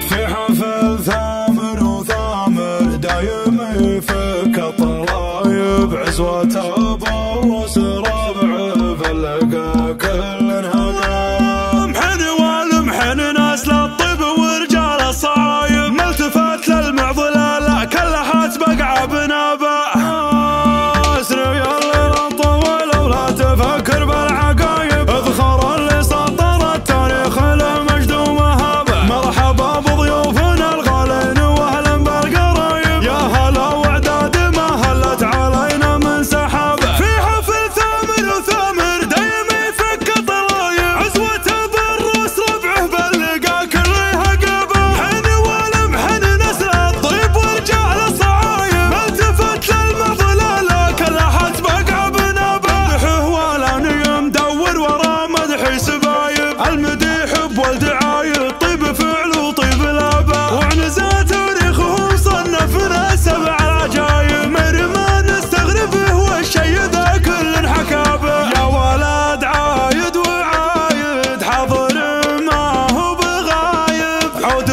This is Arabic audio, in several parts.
في حفل ثامر وثامر دايم يفك الطلايب عزوة ابو ربع فلقى كل هدى محن والمحن ناس للطيب ورجال الصعايب ما التفت للمعضلة لا كلها تبقع بنابه اسري الليل طول ولا تفكر بالعقايب اذخر اللي سطر التاريخ المجد ومهابه مرحبا بضيوفنا الغالين واهلا بالقرايب يا هلا وعداد ما هلت علينا من سحابه في حفل ثامر وثامر دايم يفك الطلايب عزوة بالروس ربعه بلقى كلها قبه محن والمحن نسل الطيب ورجال الصعايب ما التفت للمعضله لا كلها تبقع بنابه مدحه ولا نيم دور ورا مدحي سبايب المديح والدعايب طيب فعل وطيب لابه وعنزة تاريخهم صنفنا 7 العجايب مر ما نستغربه والشي ذا كل حكابه يا ولد عايد وعايد حاضر ما هو بغايب عود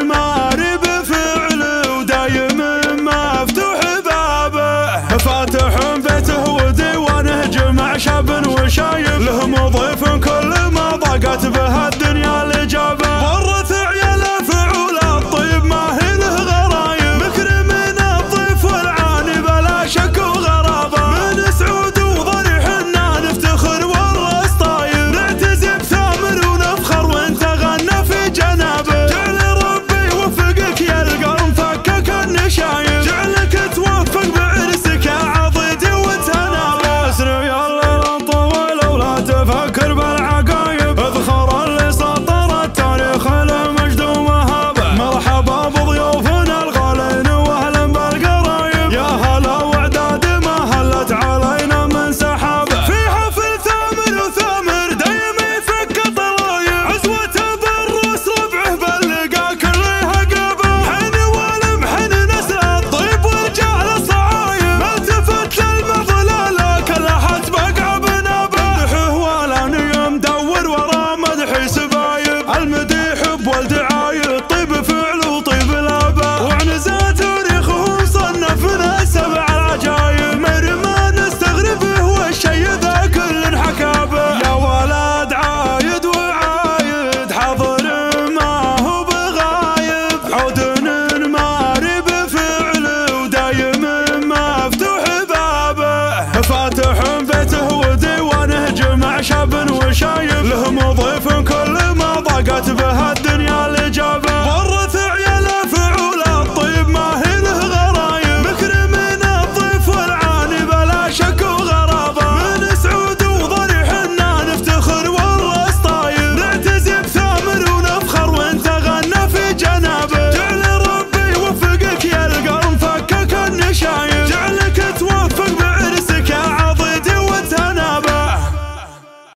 ماري بفعل ودايم مفتوح بابه فاتح بيته وديوانه جمع شاب وشايب له مضيف كل ما ضاقت به الدنيا الاجابه ورث عياله فعول الطيب ما هي له غرايب مكرمين الضيف والعاني بلا شك وغرابه من سعود وضريحنا نفتخر والراس طايب نعتزي بثامر ونفخر وانت غنى في جنابه جعل ربي يوفقك يا القرن فكك النشايب جعلك توفق بعرسك يا عضيدي وتنابه اسري الليل طول ولا تفكر بالعقايب اذخر اللي سطر التاريخ المجد ومهابه مرحبا بضيوفنا الغالين واهلا بالقرايب يا هلا وعداد ما هلت علينا من سحابه في حفل ثامر وثامر دايم يفك الطلايب عزوة بالروس ربعه بلقى كلها قبه محن والمحن نسل الطيب ورجال الصعايب ما التفت للمعضله لا كلها تبقع بنابه مدحه ولا نيم دور ورا مدحي سبايب المديح والدعايب طيب فعل وطيب لابه وعنزة تاريخهم صنفنا 7 العجايب مر ما نستغربه والشي ذا كل حكابه يا ولد عايد وعايد حاضر ما هو بغايب عود ماري بفعل ودايم مفتوح بابه فاتح بيته وديوانه جمع شاب وشايب له مضيف كل ما ضاقت به الدنيا